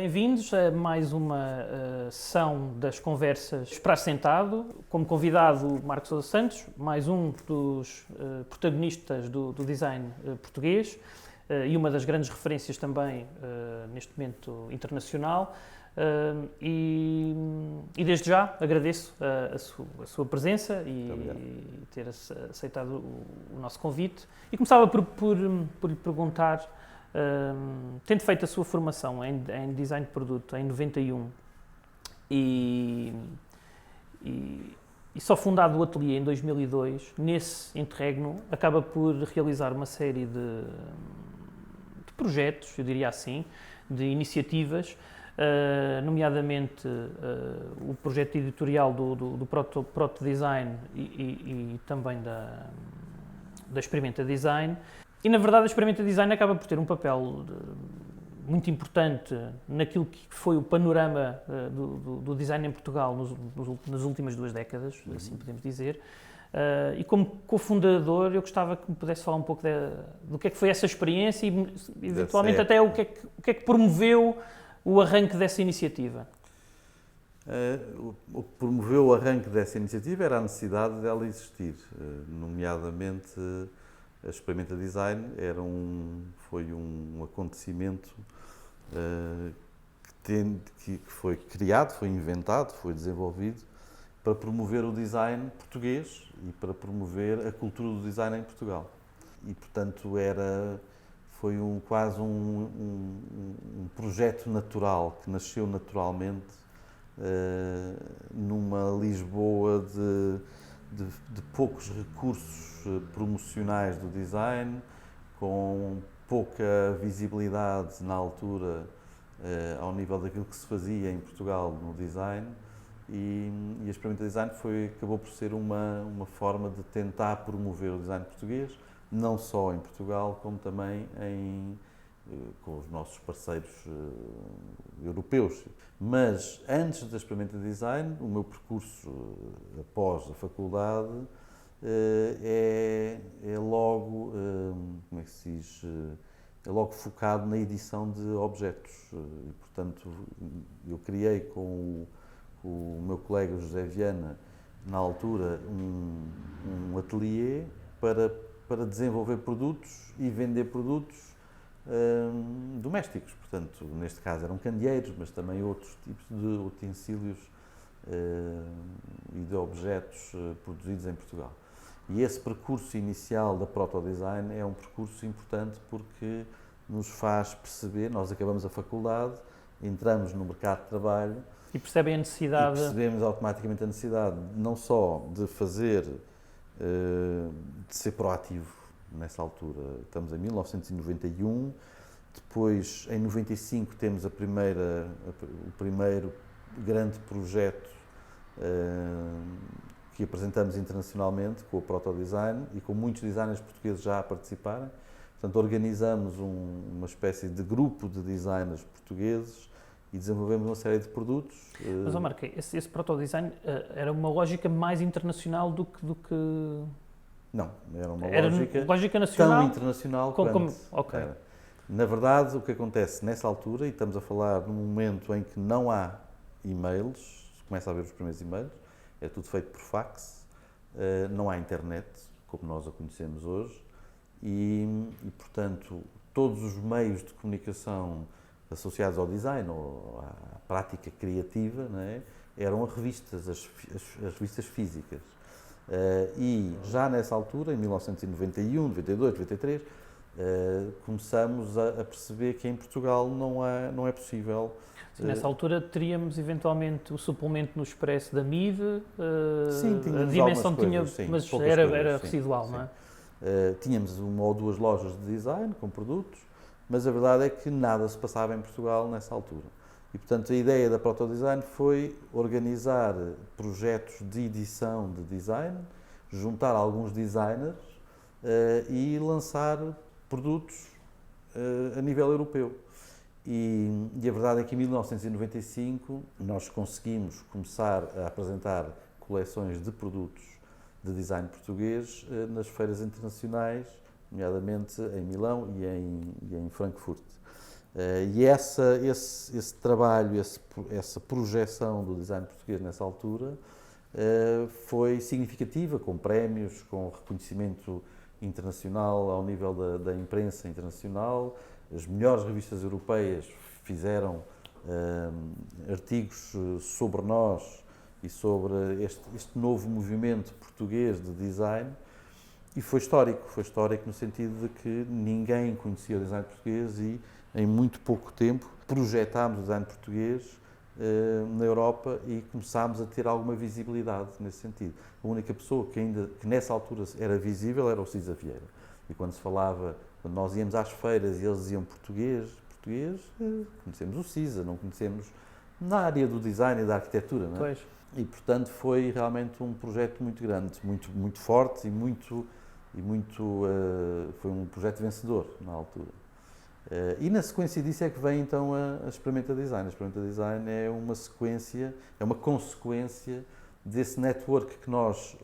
bem-vindos a mais uma sessão das conversas para Sentado. Como convidado, Marcos Sousa Santos, mais um dos protagonistas do design português e uma das grandes referências também neste momento internacional. E desde já agradeço a sua presença e ter aceitado o nosso convite. E começava por lhe perguntar, tendo feito a sua formação em design de produto em 91 e só fundado o ateliê em 2002, nesse interregno acaba por realizar uma série de projetos, eu diria assim, de iniciativas, nomeadamente o projeto editorial do Proto Design e também da Experimenta Design. E, na verdade, a Experimenta Design acaba por ter um papel muito importante naquilo que foi o panorama do design em Portugal nas últimas 2 décadas, assim podemos dizer. E como cofundador, eu gostava que me pudesse falar um pouco do que é que foi essa experiência e, eventualmente, até o que é que promoveu o arranque dessa iniciativa. O que promoveu o arranque dessa iniciativa era a necessidade dela existir, nomeadamente a Experimenta Design foi um acontecimento que foi criado, foi inventado, foi desenvolvido para promover o design português e para promover a cultura do design em Portugal. E, portanto, foi quase um projeto natural, que nasceu naturalmente numa Lisboa de poucos recursos promocionais do design, com pouca visibilidade na altura ao nível daquilo que se fazia em Portugal no design, e a Experimenta Design acabou por ser uma forma de tentar promover o design português, não só em Portugal, como também com os nossos parceiros europeus. Mas antes da Experimenta Design, o meu percurso após a faculdade é logo, como é que se diz, é logo focado na edição de objetos. E, portanto, eu criei com o meu colega José Viana, na altura, um ateliê para desenvolver produtos e vender produtos domésticos. Portanto, neste caso eram candeeiros, mas também outros tipos de utensílios e de objetos produzidos em Portugal. E esse percurso inicial da Proto Design é um percurso importante porque nos faz perceber, nós acabamos a faculdade, entramos no mercado de trabalho e percebem a necessidade. E percebemos automaticamente a necessidade não só de fazer, de ser proativo nessa altura. Estamos em 1991, depois em 95 temos o primeiro grande projeto que apresentamos internacionalmente com o Proto Design e com muitos designers portugueses já a participarem. Portanto, organizamos uma espécie de grupo de designers portugueses e desenvolvemos uma série de produtos. Mas, Marco, esse Proto-Design era uma lógica mais internacional do que... Não, era uma lógica nacional, tão internacional quanto... Okay. Era. Na verdade, o que acontece nessa altura, e estamos a falar num momento em que não há e-mails, se começa a ver os primeiros e-mails, é tudo feito por fax, não há internet, como nós a conhecemos hoje, e portanto, todos os meios de comunicação associados ao design ou à prática criativa, não é? Eram as revistas físicas. E já nessa altura, em 1991, 92, 93, começamos a perceber que em Portugal não é possível. Sim, nessa altura teríamos eventualmente o suplemento no Expresso da MID, sim, a dimensão tinha, coisas, sim, mas era residual, sim. Não é? Tínhamos 1 ou 2 lojas de design com produtos, mas a verdade é que nada se passava em Portugal nessa altura. E, portanto, a ideia da Proto Design foi organizar projetos de edição de design, juntar alguns designers e lançar produtos a nível europeu. E a verdade é que em 1995 nós conseguimos começar a apresentar coleções de produtos de design português nas feiras internacionais, nomeadamente em Milão e em Frankfurt. E esse trabalho, essa projeção do design português nessa altura foi significativa, com prémios, com reconhecimento internacional ao nível da imprensa internacional. As melhores revistas europeias fizeram artigos sobre nós e sobre este novo movimento português de design. E foi histórico no sentido de que ninguém conhecia o design português e, em muito pouco tempo, projetámos o design português na Europa e começámos a ter alguma visibilidade nesse sentido. A única pessoa que nessa altura era visível era o Cisa Vieira. E quando nós íamos às feiras e eles diziam português, conhecemos o Cisa, não conhecemos na área do design e da arquitetura, não é? Pois. E, portanto, foi realmente um projeto muito grande, muito forte foi um projeto vencedor na altura. E na sequência disso é que vem então a Experimenta Design. A Experimenta Design é uma consequência desse network que nós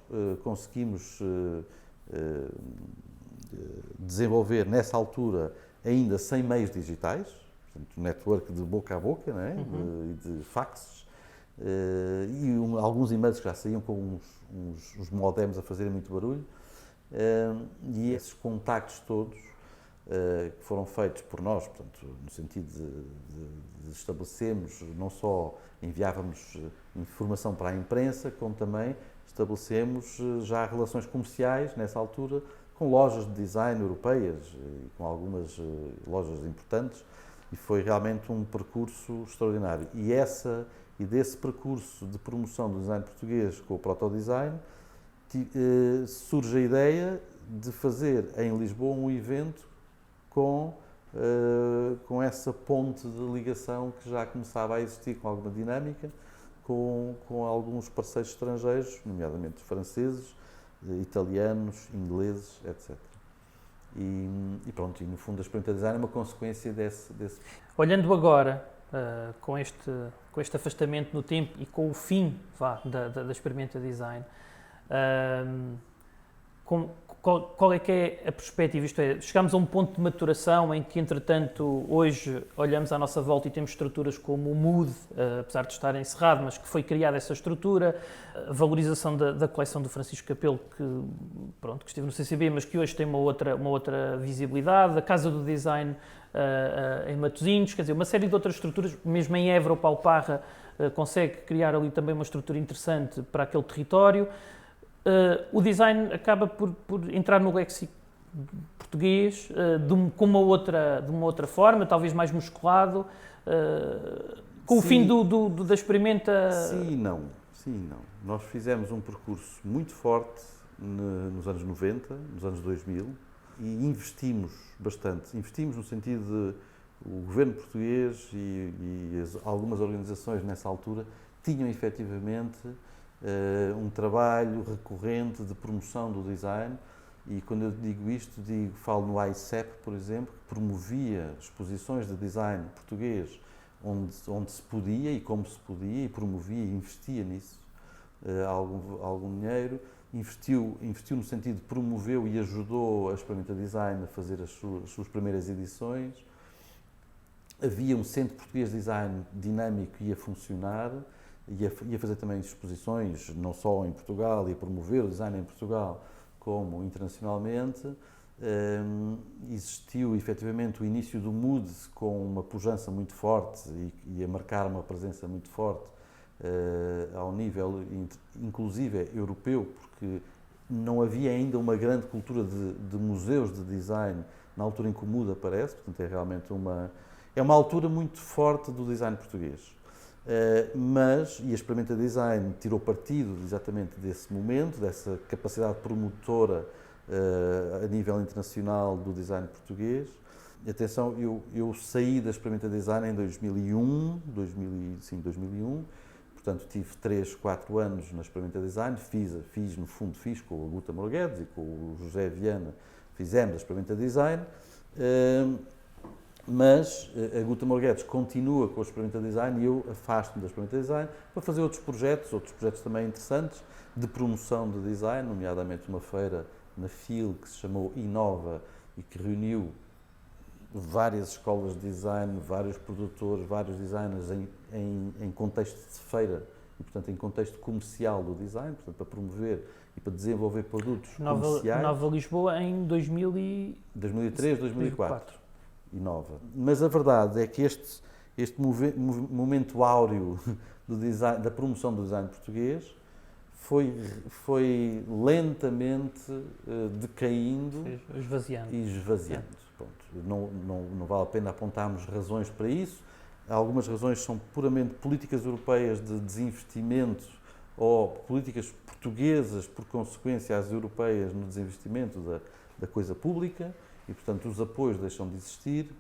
conseguimos desenvolver nessa altura, ainda sem meios digitais, portanto, um network de boca a boca, não é? De faxes, e alguns e-mails que já saíam com uns modems a fazerem muito barulho, e esses contactos todos que foram feitos por nós, portanto, no sentido de estabelecermos, não só enviávamos informação para a imprensa, como também estabelecemos já relações comerciais, nessa altura, com lojas de design europeias e com algumas lojas importantes, e foi realmente um percurso extraordinário. E desse percurso de promoção do design português com o Protodesign, surge a ideia de fazer em Lisboa um evento com essa ponte de ligação que já começava a existir com alguma dinâmica, com alguns parceiros estrangeiros, nomeadamente franceses, italianos, ingleses, etc. E pronto, e no fundo a Experimenta Design é uma consequência desse. Olhando agora, com este afastamento no tempo e com o fim da Experimenta Design, qual é que é a perspectiva? Isto é, chegamos a um ponto de maturação em que, entretanto, hoje olhamos à nossa volta e temos estruturas como o Mood, apesar de estar encerrado, mas que foi criada essa estrutura, a valorização da coleção do Francisco Capelo, que esteve no CCB, mas que hoje tem uma outra visibilidade, a Casa do Design em Matosinhos, quer dizer, uma série de outras estruturas, mesmo em Évora, o Paulo Parra consegue criar ali também uma estrutura interessante para aquele território. O design acaba por entrar no léxico português de uma outra forma, talvez mais musculado, com o fim da Experimenta... Sim e não. Nós fizemos um percurso muito forte nos anos 90, nos anos 2000, e investimos bastante. Investimos no sentido de o governo português e algumas organizações nessa altura tinham efetivamente um trabalho recorrente de promoção do design, e quando eu digo isto, falo no ICEP, por exemplo, que promovia exposições de design português onde se podia e como se podia, e promovia e investia nisso algum dinheiro, investiu no sentido de promoveu e ajudou a Experimenta Design a fazer as suas primeiras edições. Havia um Centro Português de Design dinâmico que ia funcionar, ia fazer também exposições, não só em Portugal, ia promover o design em Portugal, como internacionalmente. Existiu efetivamente o início do Mood com uma pujança muito forte e a marcar uma presença muito forte ao nível, inclusive, europeu, porque não havia ainda uma grande cultura de museus de design na altura em que o Mood aparece, portanto é realmente uma altura muito forte do design português. E a Experimenta Design tirou partido exatamente desse momento, dessa capacidade promotora a nível internacional do design português. E atenção, eu saí da Experimenta Design em 2001, portanto tive 3, 4 anos na Experimenta Design, fiz com o Guta Morguedes e com o José Viana, fizemos a Experimenta Design. Mas a Guta Morguedes continua com a Experimenta Design e eu afasto-me da Experimenta Design para fazer outros projetos também interessantes de promoção de design, nomeadamente uma feira na FIL que se chamou Inova e que reuniu várias escolas de design, vários produtores, vários designers em contexto de feira e, portanto, em contexto comercial do design, portanto, para promover e para desenvolver produtos comerciais. Nova Lisboa em 2003, 2004. Inova. Mas a verdade é que este momento áureo do design, da promoção do design português foi lentamente decaindo esvaziando. e esvaziando. Pronto. Não vale a pena apontarmos razões para isso. Algumas razões são puramente políticas europeias de desinvestimento ou políticas portuguesas, por consequência, as europeias no desinvestimento da coisa pública e, portanto, os apoios deixam de existir.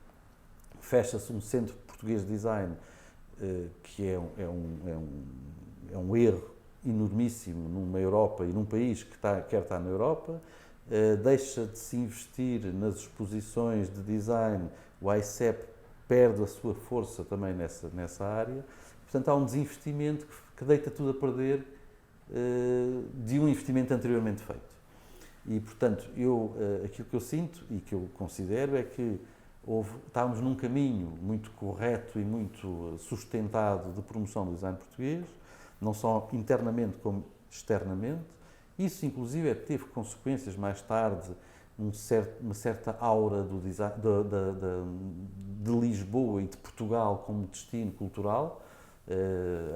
Fecha-se um centro português de design que é um erro enormíssimo numa Europa e num país que quer estar na Europa. Deixa de se investir nas exposições de design, o ICEP perde a sua força também nessa área. Portanto, há um desinvestimento que deita tudo a perder de um investimento anteriormente feito. E, portanto, aquilo que eu sinto e que eu considero é que estávamos num caminho muito correto e muito sustentado de promoção do design português, não só internamente como externamente. Isso, inclusive, teve consequências mais tarde, uma certa aura do design, de Lisboa e de Portugal como destino cultural,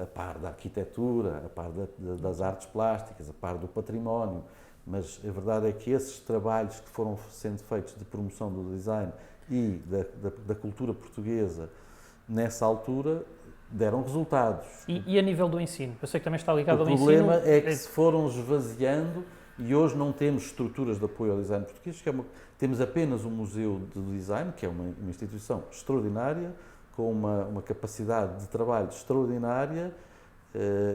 a par da arquitetura, a par das artes plásticas, a par do património. Mas a verdade é que esses trabalhos que foram sendo feitos de promoção do design e da cultura portuguesa nessa altura deram resultados. E a nível do ensino? Eu sei que também está ligado ao ensino. O problema é que se foram esvaziando e hoje não temos estruturas de apoio ao design português, temos apenas o Museu de Design, que é uma instituição extraordinária, com uma capacidade de trabalho extraordinária,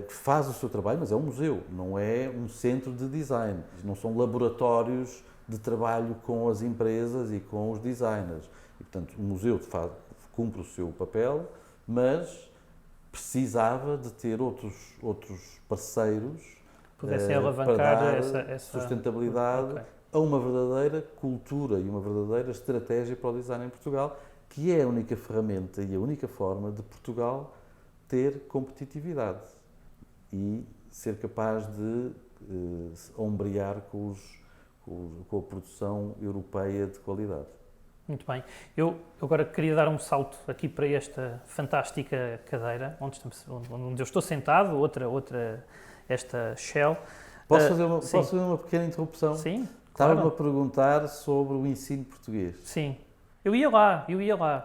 que faz o seu trabalho, mas é um museu, não é um centro de design. Não são laboratórios de trabalho com as empresas e com os designers. E, portanto, o museu cumpre o seu papel, mas precisava de ter outros parceiros pudessem alavancar para dar essa sustentabilidade a uma verdadeira cultura e uma verdadeira estratégia para o design em Portugal, que é a única ferramenta e a única forma de Portugal ter competitividade e ser capaz de ombrear com a produção europeia de qualidade. Muito bem. Eu agora queria dar um salto aqui para esta fantástica cadeira, onde eu estou sentado, esta Shell. Posso fazer uma pequena interrupção? Sim, Estava-me claro. a perguntar sobre o ensino português. Sim. Eu ia lá.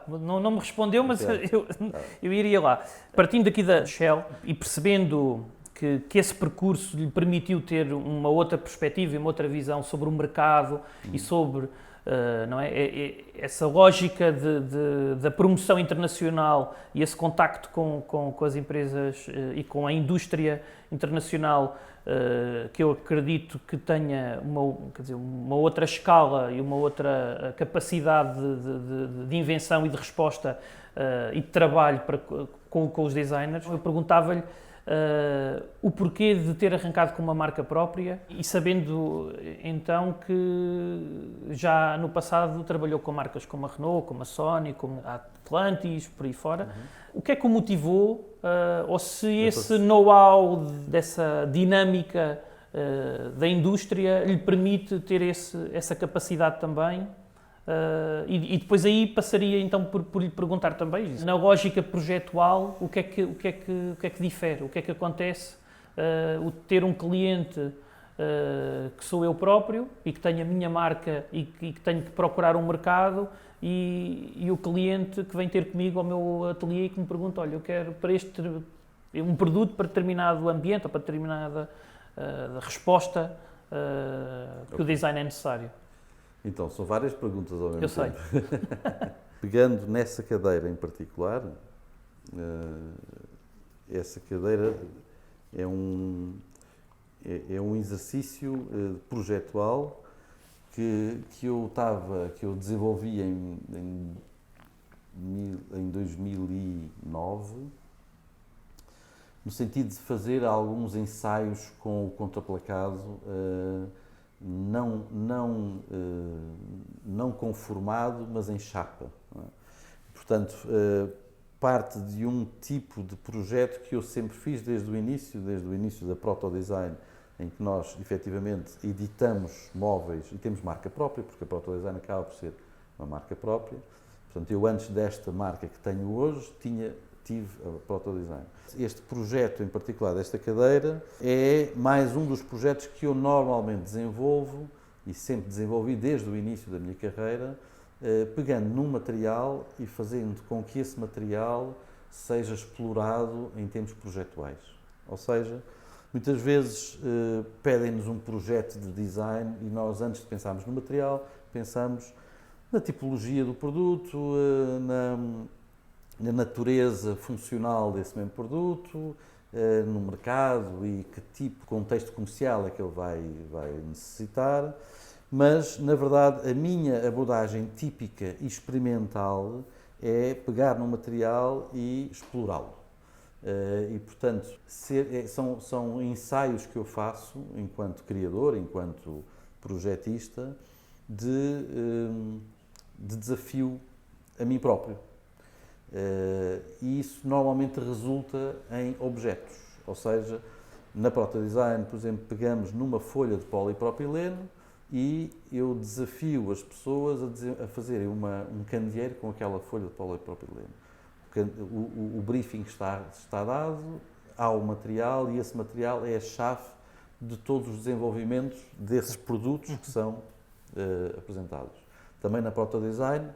Não me respondeu, mas eu iria lá. Partindo aqui da Shell e percebendo que esse percurso lhe permitiu ter uma outra perspectiva e uma outra visão sobre o mercado e sobre não é? Essa lógica da promoção internacional e esse contacto com as empresas e com a indústria internacional, que eu acredito que tenha uma outra escala e uma outra capacidade de invenção e de resposta e de trabalho com os designers. Eu perguntava-lhe o porquê de ter arrancado com uma marca própria e sabendo então que já no passado trabalhou com marcas como a Renault, como a Sony, como a Atlantis, por aí fora. O que é que o motivou, ou se esse know-how dessa dinâmica da indústria lhe permite ter essa capacidade também? E depois aí passaria então por lhe perguntar também, na lógica projetual, o que é que difere, o que é que acontece o ter um cliente que sou eu próprio e que tenho a minha marca e que tenho que procurar um mercado e o cliente que vem ter comigo ao meu ateliê e que me pergunta, olha, eu quero para um produto para determinado ambiente ou para determinada resposta que o design é necessário. Então, são várias perguntas ao mesmo tempo. Eu sei. Pegando nessa cadeira em particular, essa cadeira é um exercício projetual que eu desenvolvi em 2009, no sentido de fazer alguns ensaios com o contraplacado não conformado, mas em chapa. Não é? Portanto, parte de um tipo de projeto que eu sempre fiz desde o início da Protodesign, em que nós, efetivamente, editamos móveis e temos marca própria, porque a Protodesign acaba por ser uma marca própria. Portanto, eu antes desta marca que tenho hoje, tive a Protodesign. Este projeto em particular desta cadeira é mais um dos projetos que eu normalmente desenvolvo e sempre desenvolvi desde o início da minha carreira, pegando num material e fazendo com que esse material seja explorado em termos projetuais. Ou seja, muitas vezes pedem-nos um projeto de design e nós, antes de pensarmos no material, pensamos na tipologia do produto, na natureza funcional desse mesmo produto, no mercado e que tipo de contexto comercial é que ele vai necessitar. Mas, na verdade, a minha abordagem típica e experimental é pegar no material e explorá-lo. E, portanto, são ensaios que eu faço enquanto criador, enquanto projetista, de desafio a mim próprio. E isso normalmente resulta em objetos. Ou seja, na Protodesign, por exemplo, pegamos numa folha de polipropileno e eu desafio as pessoas a fazerem um candeeiro com aquela folha de polipropileno. O briefing está dado, há o material e esse material é a chave de todos os desenvolvimentos desses produtos que são apresentados. Também na Protodesign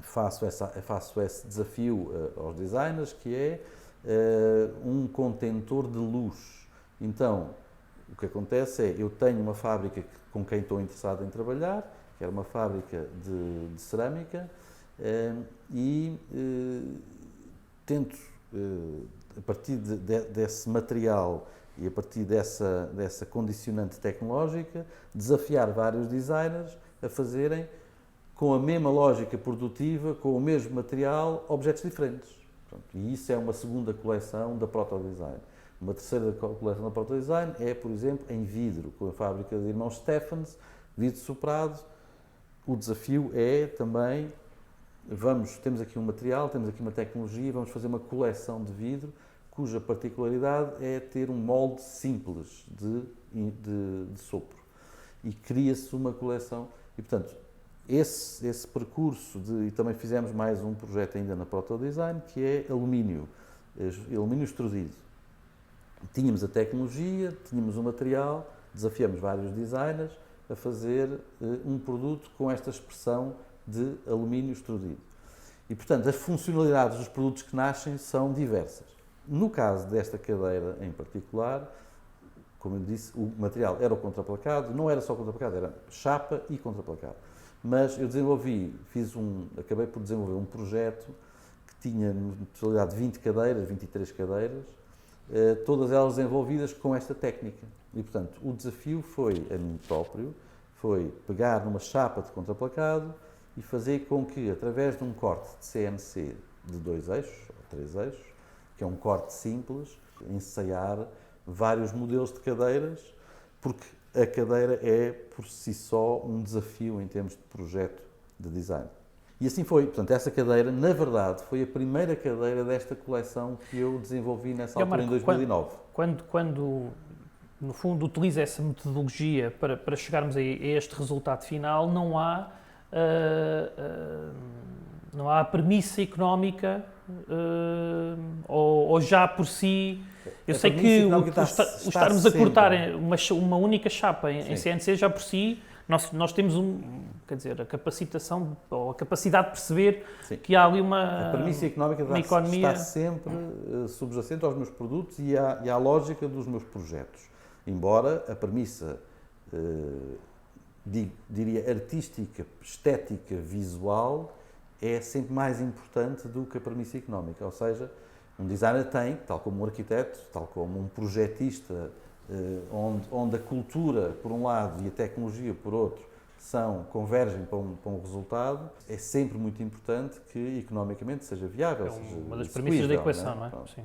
faço esse desafio aos designers, que é um contentor de luz. Então, o que acontece é, eu tenho uma fábrica com quem estou interessado em trabalhar, que era uma fábrica de cerâmica, e tento, a partir desse material e a partir dessa condicionante tecnológica, desafiar vários designers a fazerem, com a mesma lógica produtiva, com o mesmo material, objetos diferentes. Pronto, e isso é uma segunda coleção da Protodesign. Uma terceira coleção da Protodesign é, por exemplo, em vidro, com a fábrica de irmãos Stephens, vidro soprado. O desafio é também, temos aqui um material, temos aqui uma tecnologia, vamos fazer uma coleção de vidro, cuja particularidade é ter um molde simples de sopro. E cria-se uma coleção, e portanto, esse percurso, e também fizemos mais um projeto ainda na Protodesign, que é alumínio extrudido. Tínhamos a tecnologia, tínhamos o material, desafiamos vários designers a fazer um produto com esta expressão de alumínio extrudido. E, portanto, as funcionalidades dos produtos que nascem são diversas. No caso desta cadeira em particular, como eu disse, o material era o contraplacado, não era só contraplacado, era chapa e contraplacado. Mas eu acabei por desenvolver um projeto que tinha, na totalidade, 20 cadeiras, 23 cadeiras, todas elas desenvolvidas com esta técnica. E, portanto, o desafio foi a mim próprio, foi pegar numa chapa de contraplacado e fazer com que, através de um corte de CNC de 2 eixos, ou 3 eixos, que é um corte simples, ensaiar vários modelos de cadeiras, porque a cadeira é, por si só, um desafio em termos de projeto de design. E assim foi. Portanto, essa cadeira, na verdade, foi a primeira cadeira desta coleção que eu desenvolvi nessa altura, em 2009. Quando, no fundo, utiliza essa metodologia para chegarmos a este resultado final, não há a premissa económica ou já por si... Eu sei que o estarmos a cortar uma única chapa em CNC já por si, nós temos a capacitação ou a capacidade de perceber que há ali uma premissa económica economia... está sempre subjacente aos meus produtos e à lógica dos meus projetos. Embora a premissa, diria, artística, estética, visual, é sempre mais importante do que a premissa económica. Ou seja, um designer tem, tal como um arquiteto, tal como um projetista, onde a cultura, por um lado, e a tecnologia, por outro, convergem para um resultado, é sempre muito importante que economicamente seja viável. É uma das premissas da equação, não é? Sim.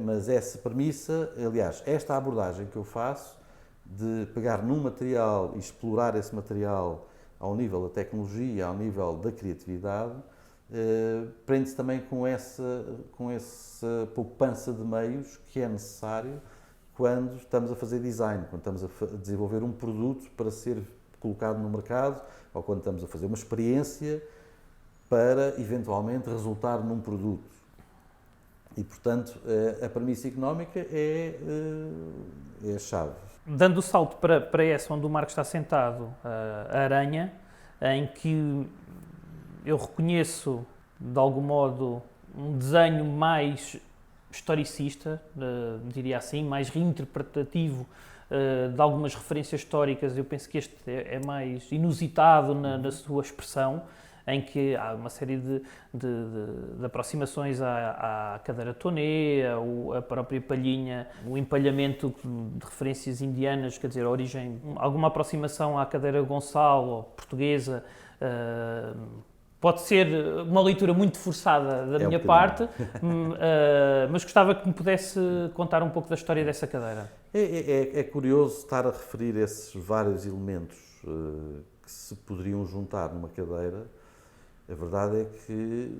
Mas essa premissa, aliás, esta abordagem que eu faço, de pegar num material e explorar esse material ao nível da tecnologia, ao nível da criatividade, prende-se também com essa poupança de meios que é necessário quando estamos a fazer design, quando estamos a desenvolver um produto para ser colocado no mercado, ou quando estamos a fazer uma experiência para, eventualmente, resultar num produto. E, portanto, a premissa económica é a chave. Dando o salto para essa onde o Marco está sentado, a Aranha, em que eu reconheço, de algum modo, um desenho mais historicista, diria assim, mais reinterpretativo de algumas referências históricas. Eu penso que este é mais inusitado na sua expressão, em que há uma série de aproximações à cadeira tonê, a própria palhinha, o empalhamento de referências indianas, quer dizer, a origem, alguma aproximação à cadeira Gonçalo, portuguesa. Pode ser uma leitura muito forçada da minha parte, mas gostava que me pudesse contar um pouco da história dessa cadeira. É curioso estar a referir esses vários elementos que se poderiam juntar numa cadeira. A verdade é que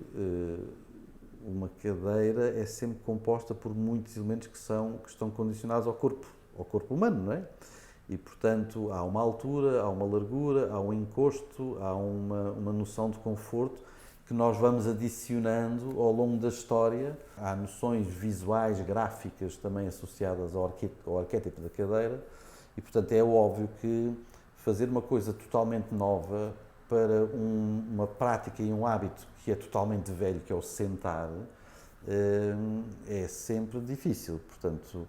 uma cadeira é sempre composta por muitos elementos que estão condicionados ao corpo humano, não é? E, portanto, há uma altura, há uma largura, há um encosto, há uma noção de conforto que nós vamos adicionando ao longo da história. Há noções visuais, gráficas também associadas ao arquétipo da cadeira e, portanto, é óbvio que fazer uma coisa totalmente nova para uma prática e um hábito que é totalmente velho, que é o sentar, é sempre difícil. Portanto,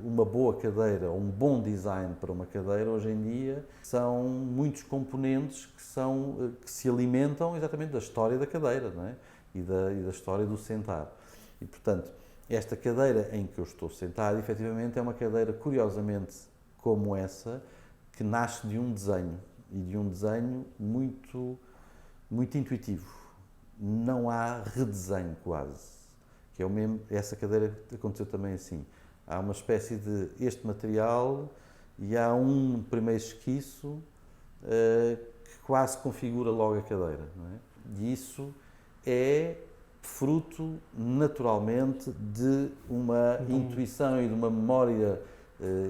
uma boa cadeira, um bom design para uma cadeira, hoje em dia, são muitos componentes que se alimentam exatamente da história da cadeira, não é? e da história do sentar. E, portanto, esta cadeira em que eu estou sentado, efetivamente, é uma cadeira, curiosamente, como essa, que nasce de um desenho, e de um desenho muito, muito intuitivo. Não há redesenho quase. Que é o mesmo, essa cadeira aconteceu também assim. Há uma espécie de este material e há um primeiro esquiço que quase configura logo a cadeira. Não é? E isso é fruto, naturalmente, de uma intuição e de uma memória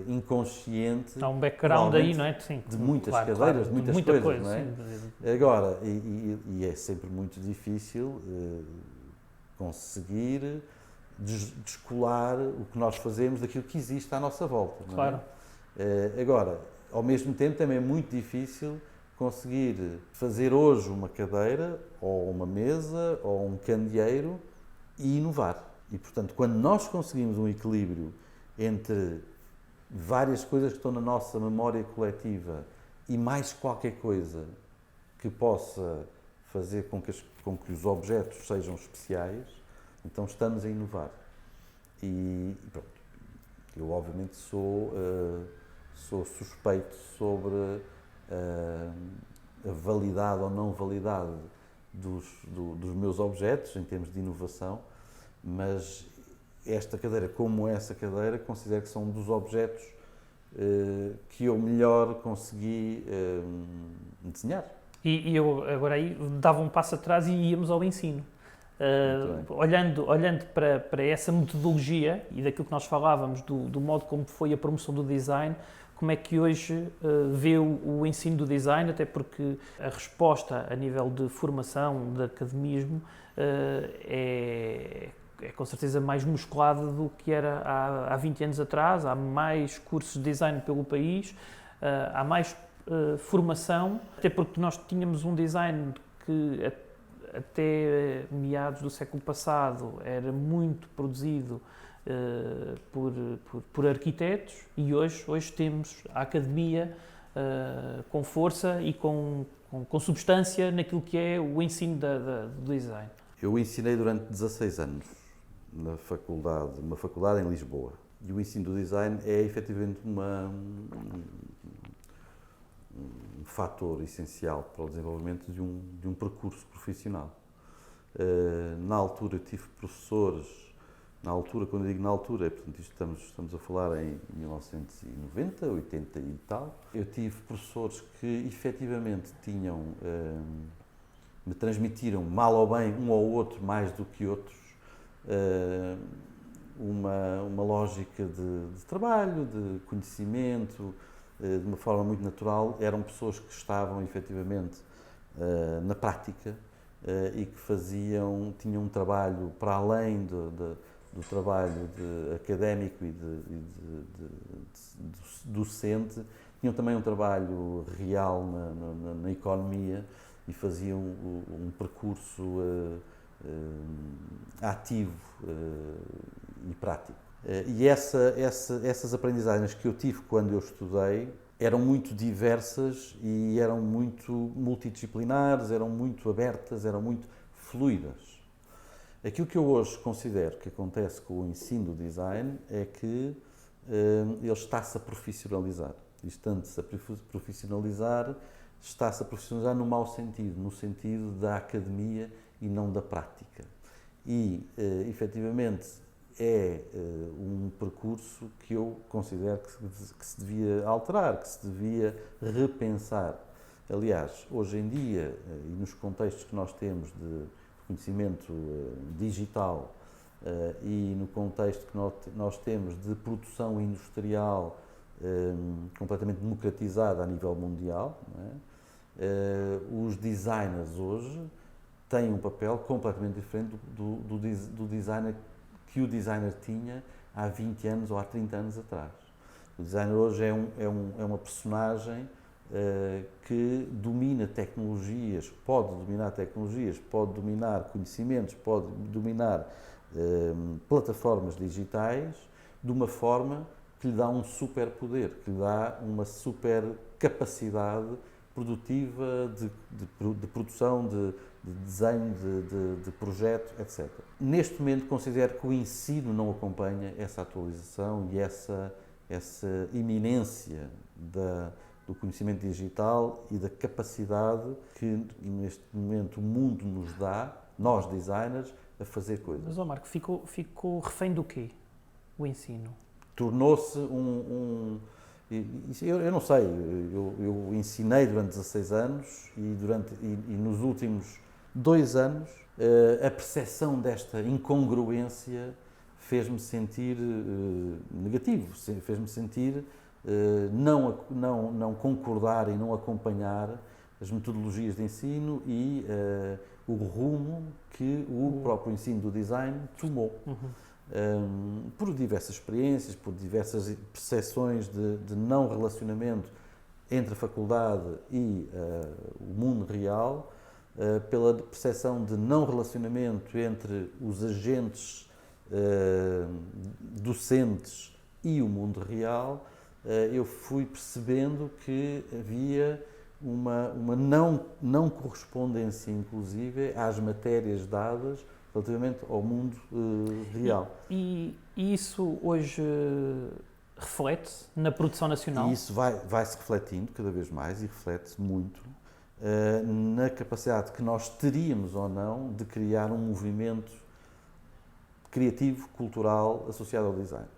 inconsciente. Há um background aí, não é? Sim, de muitas claro, cadeiras, claro, de muitas coisas, não é? Sim. Agora, e é sempre muito difícil conseguir descolar o que nós fazemos daquilo que existe à nossa volta. Não é? Claro. Agora, ao mesmo tempo, também é muito difícil conseguir fazer hoje uma cadeira, ou uma mesa, ou um candeeiro e inovar. E, portanto, quando nós conseguimos um equilíbrio entre várias coisas que estão na nossa memória coletiva e mais qualquer coisa que possa fazer com que os objetos sejam especiais, então estamos a inovar. E pronto, eu obviamente sou suspeito sobre a validade ou não validade dos meus objetos em termos de inovação, mas esta cadeira, como essa cadeira, considero que são um dos objetos que eu melhor consegui desenhar. E eu agora aí dava um passo atrás e íamos ao ensino. Olhando para essa metodologia e daquilo que nós falávamos, do modo como foi a promoção do design, como é que hoje vê o ensino do design, até porque a resposta a nível de formação, de academismo, é com certeza mais musculada do que era há 20 anos atrás. Há mais cursos de design pelo país, há mais formação, até porque nós tínhamos um design que até meados do século passado era muito produzido por arquitetos e hoje temos a academia com força e com substância naquilo que é o ensino do design. Eu ensinei durante 16 anos uma faculdade em Lisboa. E o ensino do design é efetivamente um fator essencial para o desenvolvimento de um percurso profissional. Na altura tive professores Na altura, quando eu digo na altura, portanto, isto estamos a falar em 1990, 80 e tal, eu tive professores que efetivamente me transmitiram, mal ou bem, um ou outro mais do que outros, uma lógica de trabalho, de conhecimento, de uma forma muito natural. Eram pessoas que estavam efetivamente na prática e que tinham um trabalho para além do trabalho académico e de docente, tinham também um trabalho real na economia e faziam um percurso ativo e prático. E essas aprendizagens que eu tive quando eu estudei eram muito diversas e eram muito multidisciplinares, eram muito abertas, eram muito fluidas. Aquilo que eu hoje considero que acontece com o ensino do design é que ele está-se a profissionalizar. E estando-se a profissionalizar, está-se a profissionalizar no mau sentido, no sentido da academia e não da prática. E, efetivamente, é um percurso que eu considero que se devia alterar, que se devia repensar. Aliás, hoje em dia, e nos contextos que nós temos de conhecimento digital e no contexto que nós temos de produção industrial completamente democratizada a nível mundial, não é? Os designers hoje têm um papel completamente diferente do designer que o designer tinha há 20 anos ou há 30 anos atrás. O designer hoje é uma personagem que domina tecnologias, pode dominar conhecimentos, pode dominar plataformas digitais de uma forma que lhe dá um superpoder, que lhe dá uma super capacidade produtiva de produção, de desenho, de projeto, etc. Neste momento considero que o ensino não acompanha essa atualização e essa iminência do conhecimento digital e da capacidade que neste momento o mundo nos dá, nós designers, a fazer coisas. Mas, Marco, ficou refém do quê, o ensino? Tornou-se eu não sei, eu ensinei durante 16 anos e nos últimos 2 anos a percepção desta incongruência fez-me sentir negativo, fez-me sentir não concordar e não acompanhar as metodologias de ensino e o rumo que o próprio ensino do design tomou. Por diversas experiências, por diversas percepções de não relacionamento entre a faculdade e o mundo real, pela percepção de não relacionamento entre os agentes docentes e o mundo real, eu fui percebendo que havia uma não correspondência, inclusive, às matérias dadas relativamente ao mundo real. E isso hoje reflete-se na produção nacional? E isso vai-se refletindo cada vez mais e reflete-se muito na capacidade que nós teríamos ou não de criar um movimento criativo, cultural, associado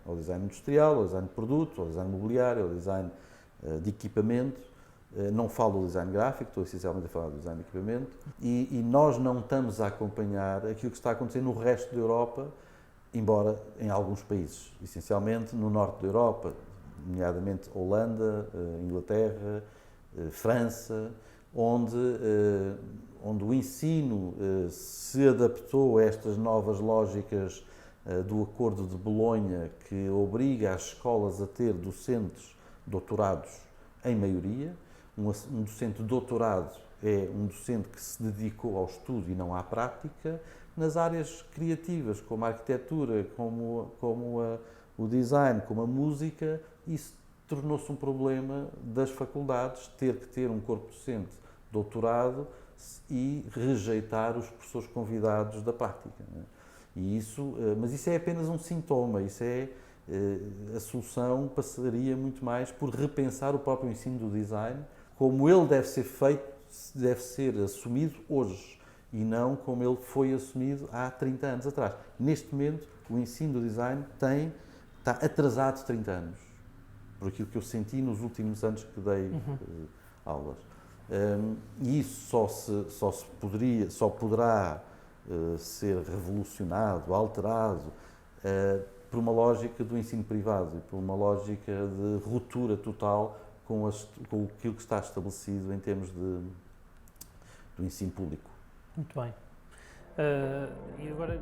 ao design industrial, ao design de produto, ao design mobiliário, ao design de equipamento. Não falo do design gráfico, estou essencialmente a falar do design de equipamento. E nós não estamos a acompanhar aquilo que está acontecendo no resto da Europa, embora em alguns países, essencialmente no norte da Europa, nomeadamente Holanda, Inglaterra, França, onde o ensino se adaptou a estas novas lógicas do Acordo de Bolonha, que obriga as escolas a ter docentes doutorados em maioria. Um docente doutorado é um docente que se dedicou ao estudo e não à prática. Nas áreas criativas, como a arquitetura, como o design, como a música, isso tornou-se um problema das faculdades, ter que ter um corpo docente doutorado e rejeitar os professores convidados da prática. Mas isso é apenas um sintoma, a solução passaria muito mais por repensar o próprio ensino do design, como ele deve ser feito, deve ser assumido hoje. e não como ele foi assumido há 30 anos atrás. Neste momento, o ensino do design está atrasado 30 anos, por aquilo que eu senti nos últimos anos que dei aulas. E isso só poderá ser revolucionado, alterado, por uma lógica do ensino privado e por uma lógica de ruptura total com aquilo que está estabelecido em termos do ensino público. Muito bem. E agora